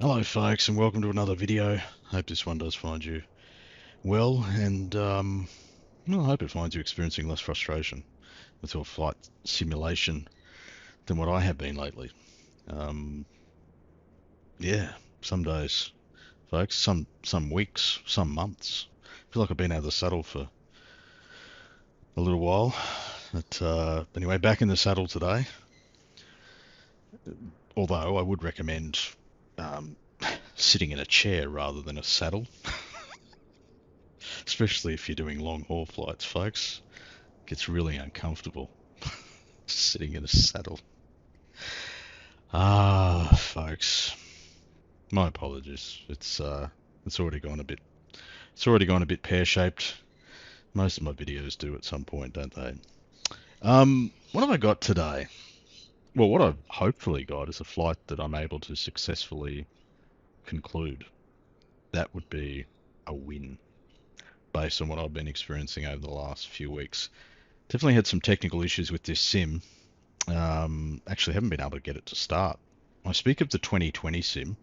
Hello folks and welcome to another video. Hope this one does find you well and well, I hope it finds you experiencing less frustration with your flight simulation than what I have been lately. Um, yeah, some days, folks, some weeks, some months. I feel like I've been out of the saddle for a little while. But anyway, back in the saddle today. Although I would recommend um, sitting in a chair rather than a saddle, especially if you're doing long haul flights, folks. Gets really uncomfortable sitting in a saddle. Folks, my apologies. It's already gone a bit. It's already gone a bit pear-shaped. Most of my videos do at some point, don't they? What have I got today? Well, what I've hopefully got is a flight that I'm able to successfully conclude. That would be a win based on what I've been experiencing over the last few weeks. Definitely had some technical issues with this sim. Actually haven't been able to get it to start. I speak of the 2020 sim.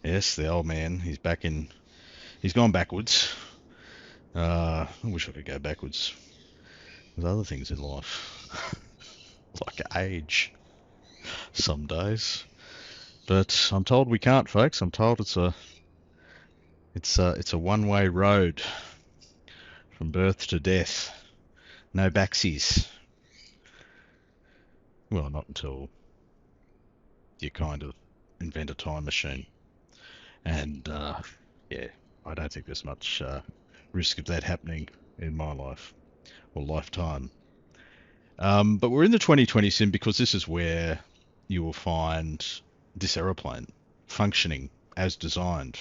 Yes, the old man. He's gone backwards. I wish I could go backwards with other things in life, like age, some days. But I'm told we can't, folks. I'm told it's a one-way road from birth to death. No backsies. Well, not until you kind of invent a time machine. And yeah, I don't think there's much risk of that happening in my life or lifetime. But we're in the 2020 sim because this is where you will find this aeroplane functioning as designed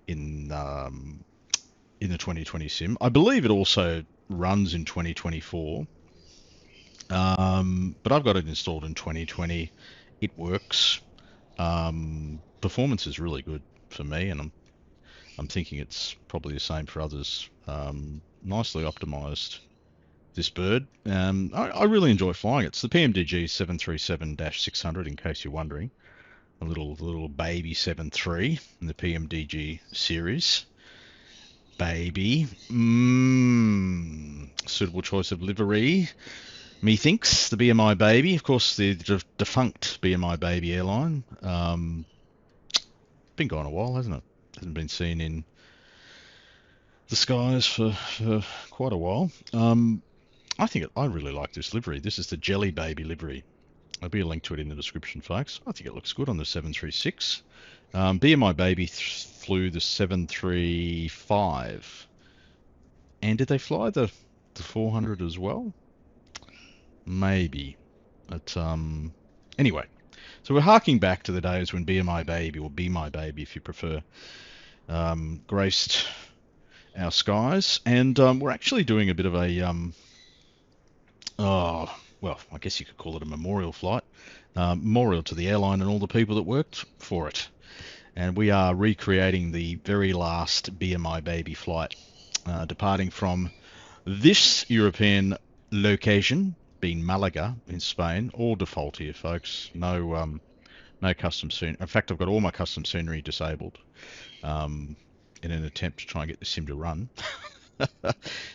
in in the 2020 sim. I believe it also runs in 2024, but I've got it installed in 2020. It works. Performance is really good for me, and I'm thinking it's probably the same for others. Nicely optimized, this bird. I really enjoy flying it. It's the PMDG 737-600, in case you're wondering. A little baby 73 in the PMDG series. Baby. Suitable choice of livery. Methinks the bmibaby. Of course, the defunct bmibaby airline. Been gone a while, hasn't it? Hasn't been seen in the skies for quite a while. I really like this livery. This is the Jelly Baby livery. There'll be a link to it in the description, folks. I think it looks good on the 736. bmibaby flew the 735. And did they fly the 400 as well? Maybe. But anyway, so we're harking back to the days when bmibaby, or Be My Baby if you prefer, graced our skies. And we're actually doing a bit of a oh, well, I guess you could call it a memorial flight. Memorial to the airline and all the people that worked for it. And we are recreating the very last bmibaby flight, departing from this European location, being Malaga in Spain. All default here, folks. No custom scenery. In fact, I've got all my custom scenery disabled in an attempt to try and get the sim to run.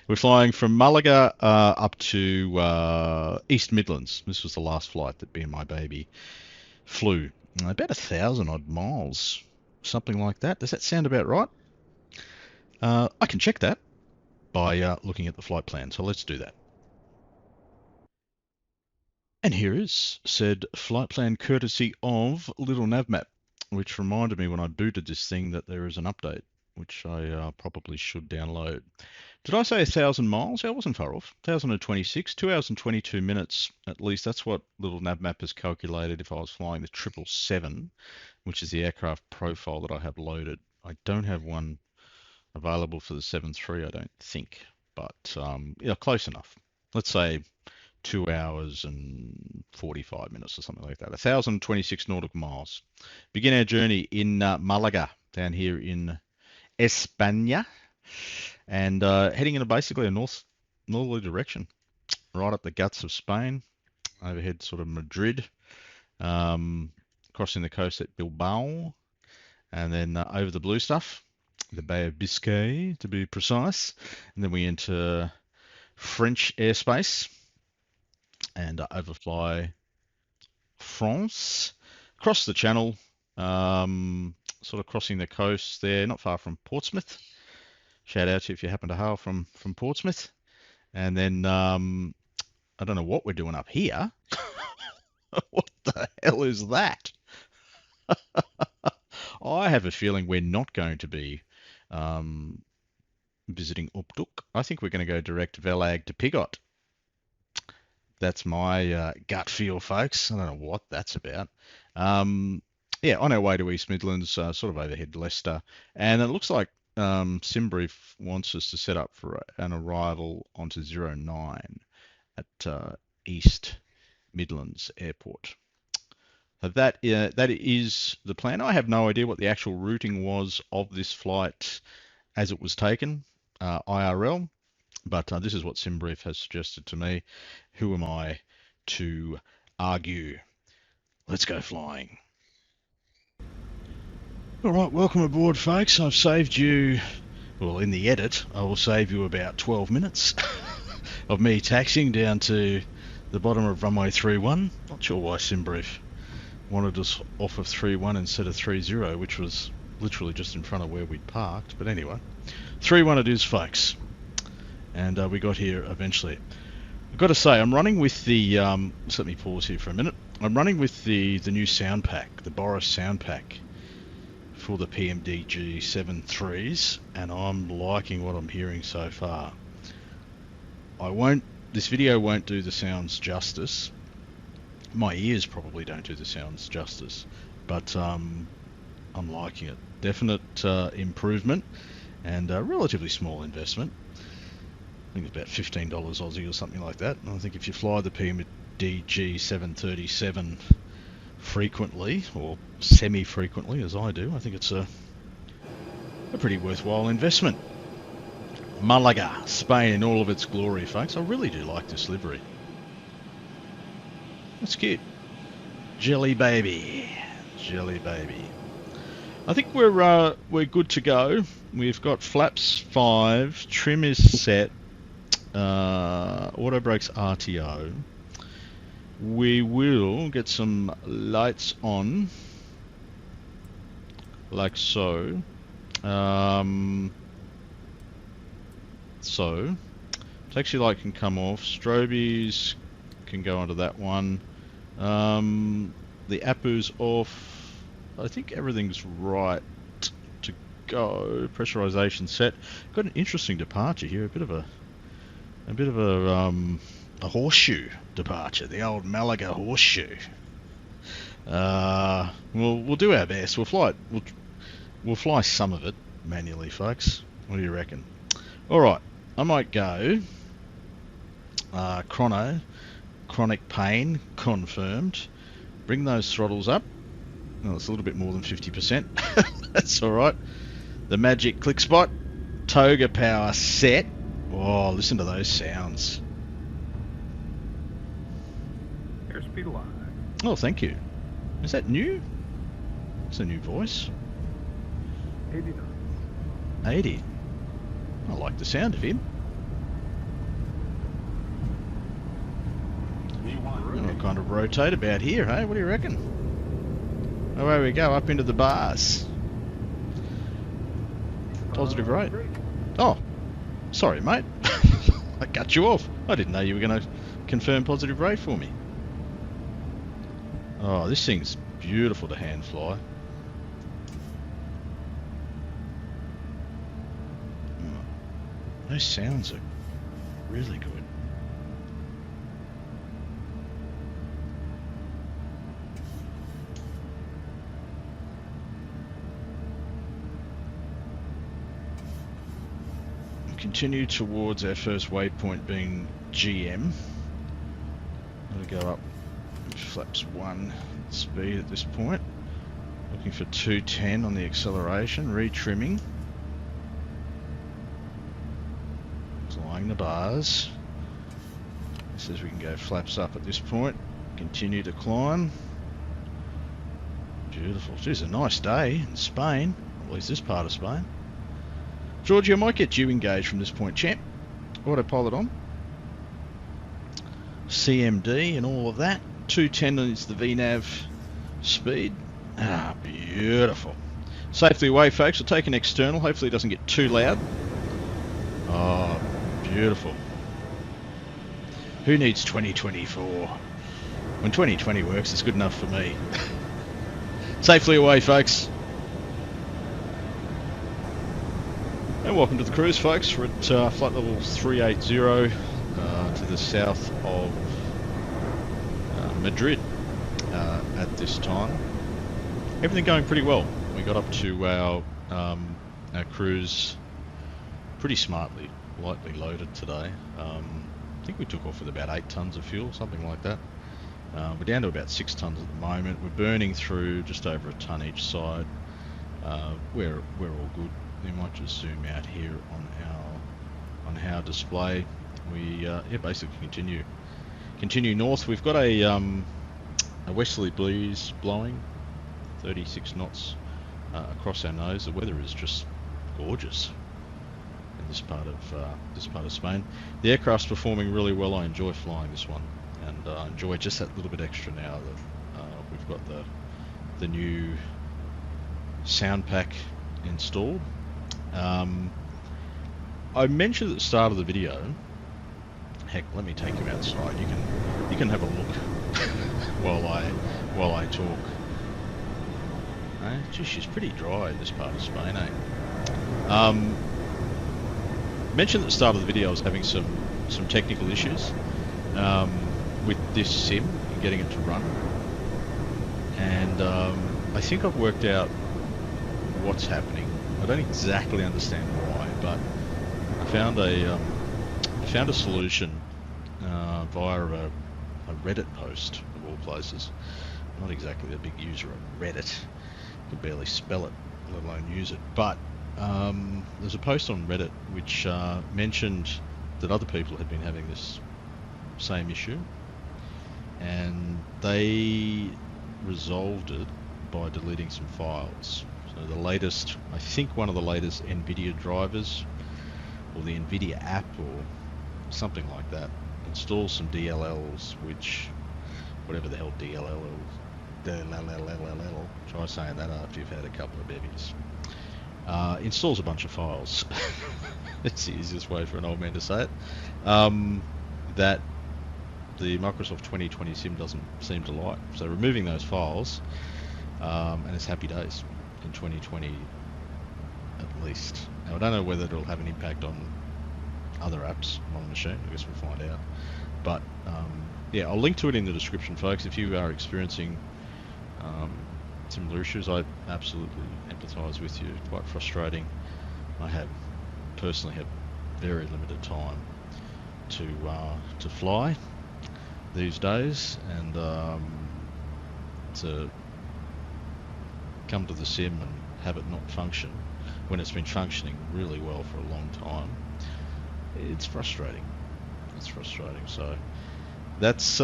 We're flying from Malaga up to East Midlands. This was the last flight that bmibaby flew. About 1,000 odd miles, something like that. Does that sound about right? I can check that by looking at the flight plan. So let's do that. And here is said flight plan courtesy of Little Navmap, which reminded me when I booted this thing that there is an update, which I probably should download. Did I say 1,000 miles? Yeah, I wasn't far off. 1,026, 2 hours and 22 minutes. At least that's what Little Navmap has calculated if I was flying the 777, which is the aircraft profile that I have loaded. I don't have one available for the 73, I don't think, but yeah, close enough. Let's say 2 hours and 45 minutes or something like that. 1,026 nautical miles. Begin our journey in Malaga, down here in España, and heading in basically a northerly direction, right up the guts of Spain, overhead sort of Madrid, crossing the coast at Bilbao, and then over the blue stuff, the Bay of Biscay to be precise, and then we enter French airspace and overfly France, across the channel, sort of crossing the coast there, not far from Portsmouth. Shout out to you if you happen to hail from Portsmouth. And then I don't know what we're doing up here. What the hell is that? I have a feeling we're not going to be visiting Upduk. I think we're going to go direct Velag to Pigot. That's my gut feel, folks. I don't know what that's about. Yeah, on our way to East Midlands, sort of overhead Leicester. And it looks like Simbrief wants us to set up for an arrival onto 09 at East Midlands Airport. So that is the plan. I have no idea what the actual routing was of this flight as it was taken, IRL, but this is what Simbrief has suggested to me. Who am I to argue? Let's go flying. All right, welcome aboard, folks. I've saved you, well, in the edit, I will save you about 12 minutes of me taxiing down to the bottom of runway 31. Not sure why Simbrief wanted us off of 31 instead of 30, which was literally just in front of where we'd parked. But anyway, 31 it is, folks. And we got here eventually. I've got to say, I'm running with the, just let me pause here for a minute. I'm running with the new soundpack, the Boris soundpack for the PMDG 7.3s, and I'm liking what I'm hearing so far. This video won't do the sounds justice. My ears probably don't do the sounds justice, but I'm liking it. Definite improvement, and a relatively small investment. I think it's about $15 Aussie or something like that. And I think if you fly the PMDG 737 frequently, or semi-frequently as I do, I think it's a pretty worthwhile investment. Malaga, Spain in all of its glory, folks. I really do like this livery. That's cute. Jelly baby. Jelly baby. I think we're good to go. We've got flaps 5, trim is set, auto brakes RTO. We will get some lights on, like so. So, taxi light can come off. Strobies can go onto that one. The APU's off. I think everything's right to go. Pressurization set. Got an interesting departure here. A bit of a horseshoe departure. The old Malaga Horseshoe. We'll do our best. We'll fly it. We'll fly some of it manually, folks. What do you reckon? All right. I might go. Chronic pain confirmed. Bring those throttles up. Oh, it's a little bit more than 50%. That's all right. The magic click spot. Toga power set. Oh, listen to those sounds. Airspeed live. Oh, thank you. Is that new? It's a new voice. 80 knots. 80. I like the sound of him. We'll kind of rotate about here, hey? What do you reckon? Away we go, up into the bars. Positive rate. Oh, sorry, mate. I cut you off. I didn't know you were going to confirm positive rate for me. Oh, this thing's beautiful to hand fly. Those sounds are really good. Continue towards our first waypoint being GM. I'm going to go up flaps 1 speed at this point. Looking for 210 on the acceleration, retrimming. Flying the bars. It says we can go flaps up at this point. Continue to climb. Beautiful. Geez, a nice day in Spain, at least this part of Spain. Georgie, I might get you engaged from this point, champ. Autopilot on. CMD and all of that. 210 is the VNAV speed. Ah, beautiful. Safely away, folks. We'll take an external. Hopefully it doesn't get too loud. Oh, beautiful. Who needs 2024? When 2020 works, it's good enough for me. Safely away, folks. And welcome to the cruise, folks. We're at flight level 380 to the south of Madrid at this time. Everything going pretty well. We got up to our cruise pretty smartly, lightly loaded today. I think we took off with about 8 tons of fuel, something like that. We're down to about 6 tons at the moment. We're burning through just over a ton each side. We're all good. We might just zoom out here on our display. We basically continue north. We've got a westerly breeze blowing, 36 knots across our nose. The weather is just gorgeous in this part of Spain. The aircraft's performing really well. I enjoy flying this one, and I enjoy just that little bit extra now that we've got the new soundpack installed. I mentioned at the start of the video. Heck, let me take you outside. You can have a look while I talk. Gee, she's pretty dry in this part of Spain, eh? Mentioned at the start of the video I was having some technical issues with this sim and getting it to run, and I think I've worked out what's happening. I don't exactly understand why, but I found a solution via a Reddit post of all places. I'm not exactly a big user of Reddit. I can barely spell it, let alone use it. But there's a post on Reddit which mentioned that other people had been having this same issue, and they resolved it by deleting some files. So the latest, I think one of the latest NVIDIA drivers, or the NVIDIA app, or something like that, installs some DLLs, which, whatever the hell DLL, try saying that after you've had a couple of bevies. Installs a bunch of files. It's the easiest way for an old man to say it. That the Microsoft 2020 sim doesn't seem to like. So removing those files, and it's happy days in 2020 at least. Now I don't know whether it'll have an impact on other apps on the machine. I guess we'll find out. But yeah, I'll link to it in the description, folks. If you are experiencing similar issues, I absolutely empathise with you. It's quite frustrating. I personally have very limited time to fly these days, and to come to the sim and have it not function when it's been functioning really well for a long time, it's frustrating. So that's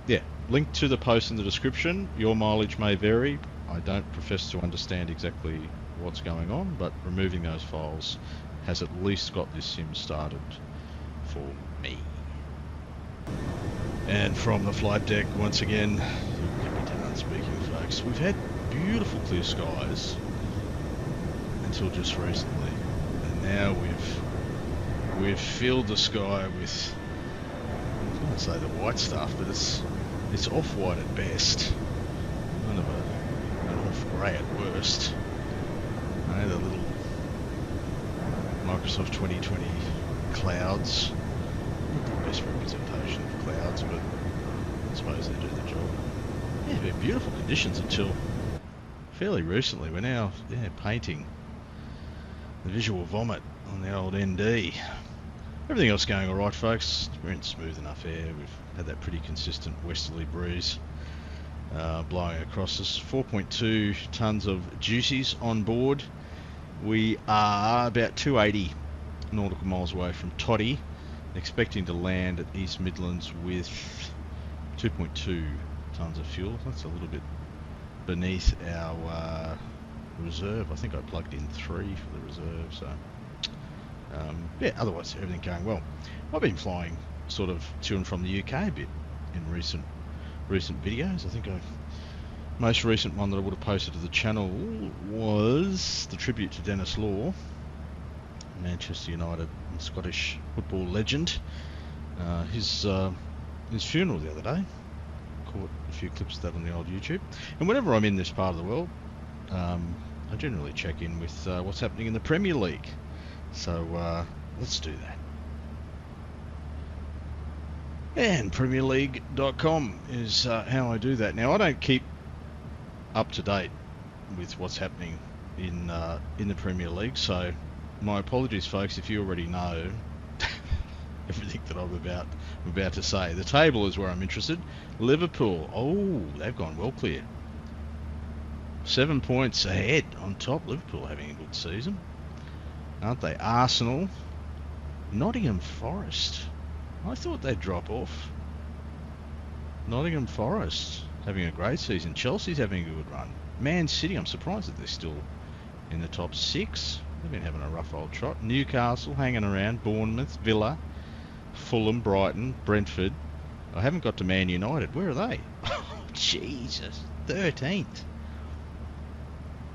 yeah, link to the post in the description. Your mileage may vary. I don't profess to understand exactly what's going on, but removing those files has at least got this sim started for me. And from the flight deck, once again, get me done speaking, folks. We've had beautiful clear skies until just recently, and now we've filled the sky with, I was going to say the white stuff, but it's off-white at best, kind of an off-grey at worst. The little Microsoft 2020 clouds, not the best representation of clouds, but I suppose they do the job. Yeah, they're beautiful conditions until fairly recently. We're now painting the visual vomit on the old ND. Everything else going alright, folks. We're in smooth enough air. We've had that pretty consistent westerly breeze blowing across us. 4.2 tons of juicies on board. We are about 280 nautical miles away from Toddy, expecting to land at East Midlands with 2.2 tons of fuel. That's a little bit beneath our reserve. I think I plugged in 3 for the reserve, so yeah, otherwise everything going well. I've been flying sort of to and from the UK a bit in recent videos. I think most recent one that I would have posted to the channel was the tribute to Dennis Law, Manchester United and Scottish football legend. His funeral the other day. Caught a few clips of that on the old YouTube. And whenever I'm in this part of the world, I generally check in with what's happening in the Premier League. So let's do that. And PremierLeague.com is how I do that. Now, I don't keep up to date with what's happening in the Premier League, so my apologies, folks, if you already know everything that I'm about to say. The table is where I'm interested. Liverpool, oh, they've gone well clear. 7 points ahead on top. Liverpool having a good season, aren't they? Arsenal, Nottingham Forest. I thought they'd drop off. Nottingham Forest having a great season. Chelsea's having a good run. Man City, I'm surprised that they're still in the top 6. They've been having a rough old trot. Newcastle hanging around. Bournemouth, Villa, Fulham, Brighton, Brentford. I haven't got to Man United. Where are they? Oh, Jesus. 13th.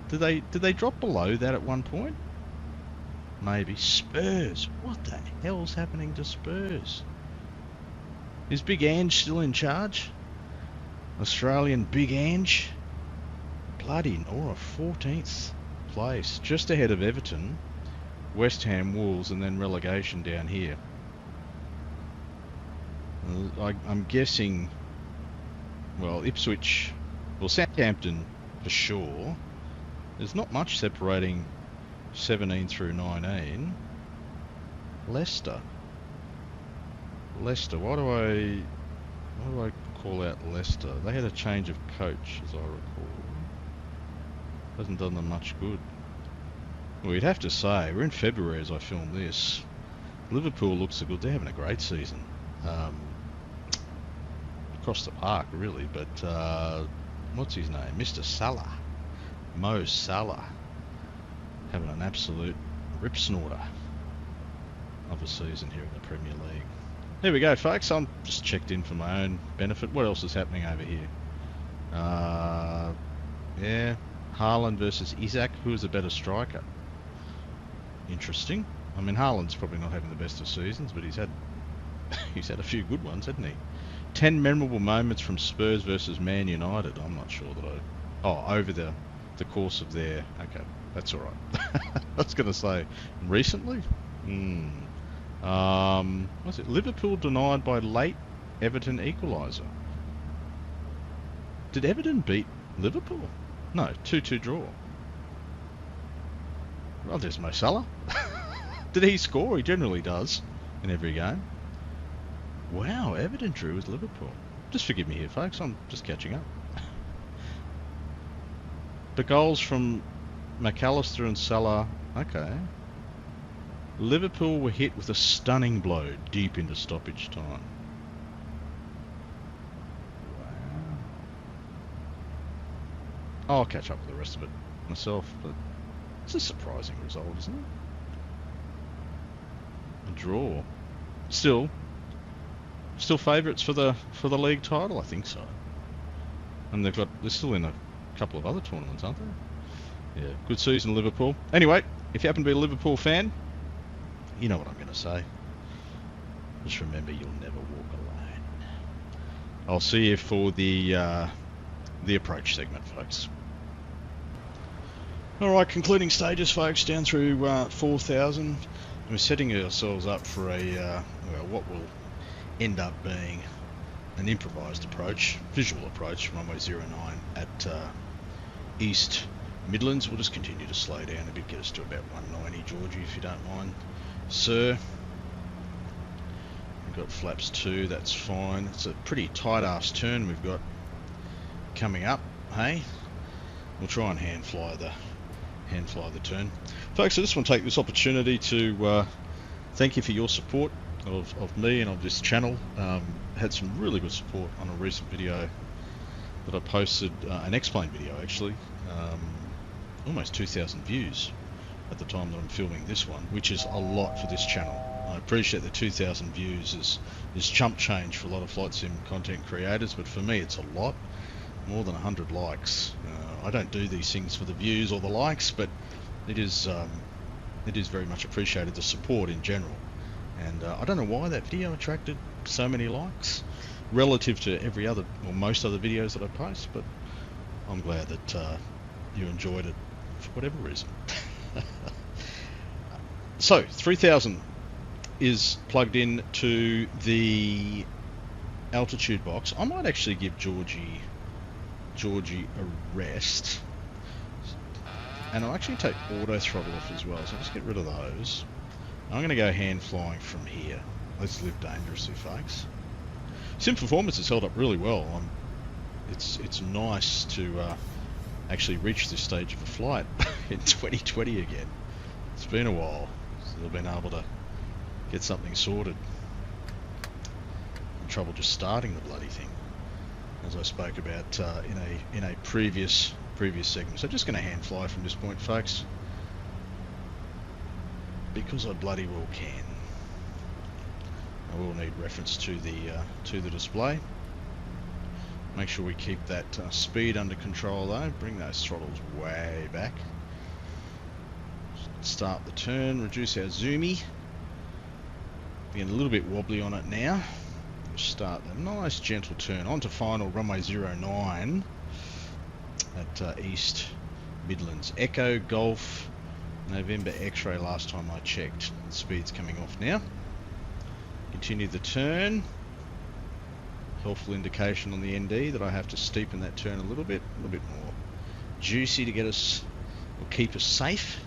Did they drop below that at one point? Maybe. Spurs. What the hell's happening to Spurs? Is Big Ange still in charge? Australian Big Ange? Bloody Nora, 14th place. Just ahead of Everton, West Ham, Wolves, and then relegation down here. I'm guessing, well, Ipswich, well, Southampton for sure. There's not much separating 17 through 19. Leicester. Why do I call out Leicester? They had a change of coach, as I recall. Hasn't done them much good. Well, you'd have to say, we're in February as I film this. Liverpool looks so good. They're having a great season. Across the park, really, but what's his name? Mr. Salah. Mo Salah. Having an absolute rip snorter of a season here in the Premier League. There we go, folks. I'm just checked in for my own benefit. What else is happening over here? Yeah, Haaland versus Isak. Who is a better striker? Interesting. I mean, Haaland's probably not having the best of seasons, but he's had a few good ones, hasn't he? 10 memorable moments from Spurs versus Man United. I'm not sure that over the course of their... Okay, that's all right. I was going to say, recently? What's it? Liverpool denied by late Everton equaliser. Did Everton beat Liverpool? No, 2-2 draw. Well, there's Mo Salah. Did he score? He generally does in every game. Wow, Everton drew with Liverpool. Just forgive me here, folks. I'm just catching up. The goals from McAllister and Salah. Okay. Liverpool were hit with a stunning blow deep into stoppage time. Wow. I'll catch up with the rest of it myself, but it's a surprising result, isn't it? A draw. Still favourites for the league title, I think so. And they're still in a couple of other tournaments, aren't they? Yeah, good season, Liverpool. Anyway, if you happen to be a Liverpool fan, you know what I'm going to say. Just remember, you'll never walk alone. I'll see you for the approach segment, folks. All right, concluding stages, folks, down through 4,000. We're setting ourselves up for what will end up being an improvised approach, visual approach, runway 09 at East Midlands. We'll just continue to slow down a bit, get us to about 190, Georgie, if you don't mind, sir. We've got flaps 2, that's fine. It's a pretty tight-ass turn we've got coming up, hey? We'll try and hand fly the turn. Folks, I just want to take this opportunity to thank you for your support of me and of this channel. Had some really good support on a recent video that I posted an X-Plane video actually, almost 2,000 views at the time that I'm filming this one, which is a lot for this channel. I appreciate the 2,000 views is chump change for a lot of flight sim content creators, but for me it's a lot, more than 100 likes. I don't do these things for the views or the likes, but it is very much appreciated, the support in general. And I don't know why that video attracted so many likes relative to every other or most other videos that I post, but I'm glad that you enjoyed it for whatever reason. So 3000 is plugged in to the altitude box. I might actually give Georgie a rest, and I'll actually take auto throttle off as well, so I'll just get rid of those. I'm going to go hand flying from here. Let's live dangerously, folks. Sim performance has held up really well. It's nice to actually reach this stage of a flight in 2020 again. It's been a while since I've been able to get something sorted. I'm trouble just starting the bloody thing, as I spoke about in a previous segment. So just going to hand fly from this point, folks, because I bloody well can. I will need reference to the display. Make sure we keep that speed under control though. Bring those throttles way back. Start the turn. Reduce our zoomy. Being a little bit wobbly on it now. Start the nice gentle turn onto final runway 09 at East Midlands. Echo Golf November X-ray last time I checked. The speed's coming off now. Continue the turn. Helpful indication on the ND that I have to steepen that turn a little bit more juicy to get us, or keep us safe.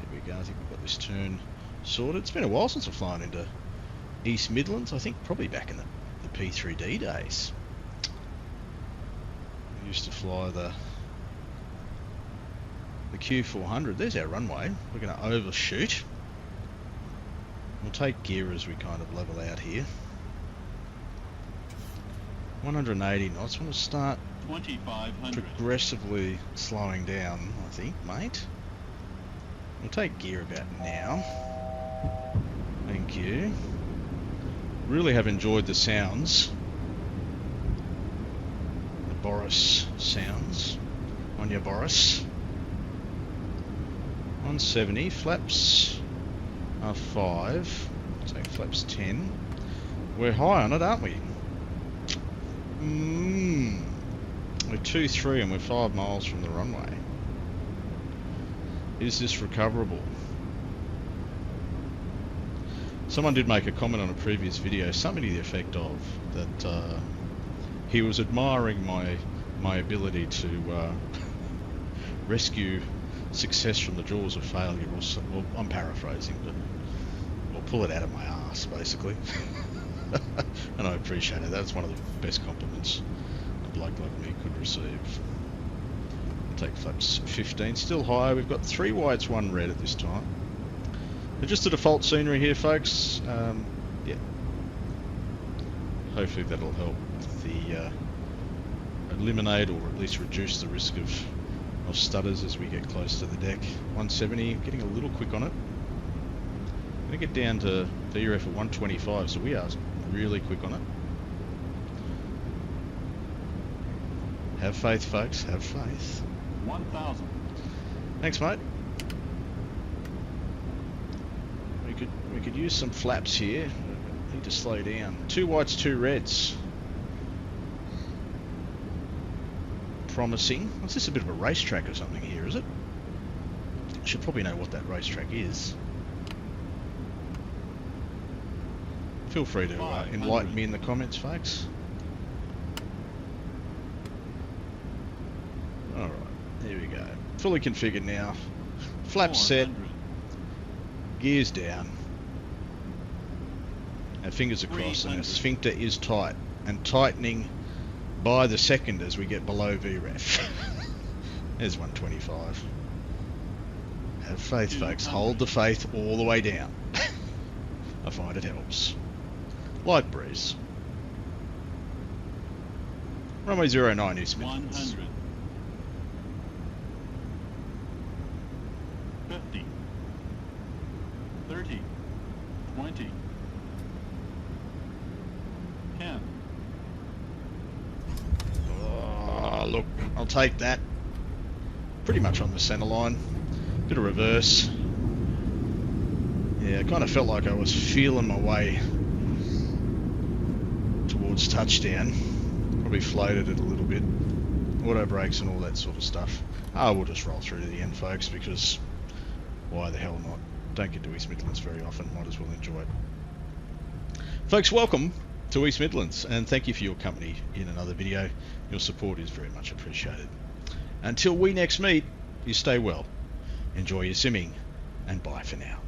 There we go. I think we've got this turn sorted. It's been a while since I've flown into East Midlands. I think probably back in the P3D days. I used to fly the Q400. There's our runway. We're going to overshoot. We'll take gear as we kind of level out here. 180 knots. I want to start progressively slowing down, I think, mate. We'll take gear about now. Thank you. Really have enjoyed the sounds. The Boris sounds. On your Boris. 170. Flaps are 5. Take flaps 10. We're high on it, aren't we? We're 2-3 and we're 5 miles from the runway. Is this recoverable? Someone did make a comment on a previous video, something to the effect of that he was admiring my ability to rescue success from the jaws of failure. Well, I'm paraphrasing, but I'll pull it out of my arse, basically. And I appreciate it. That's one of the best compliments a bloke like me could receive. Take flaps 15, still high. We've got 3 whites, 1 red at this time. But just the default scenery here, folks. Yeah. Hopefully that'll help with the eliminate or at least reduce the risk of stutters as we get close to the deck. 170, getting a little quick on it. I'm going to get down to VRF at 125, so we are really quick on it. Have faith, folks, have faith. 1,000. Thanks, mate. We could use some flaps here. Need to slow down. 2 whites, 2 reds. Promising. Is this a bit of a racetrack or something here, is it? I should probably know what that racetrack is. Feel free to enlighten me in the comments, folks. Alright, here we go. Fully configured now. Flaps set. Gears down. Our fingers are crossed and our sphincter is tight. And tightening by the second as we get below VREF. There's 125. Have faith, folks. Hold the faith all the way down. I find it helps. Light breeze. Runway 09 East Midlands. 100. 50. 30. 20. 10. Oh, look, I'll take that. Pretty much on the centre line. Bit of reverse. Yeah, I kind of felt like I was feeling my way towards touchdown. Probably floated it a little bit. Auto brakes and all that sort of stuff. We'll just roll through to the end, folks, because why the hell not? Don't get to East Midlands very often, might as well enjoy it. Folks, welcome to East Midlands, and thank you for your company in another video. Your support is very much appreciated. Until we next meet, you stay well, enjoy your simming, and bye for now.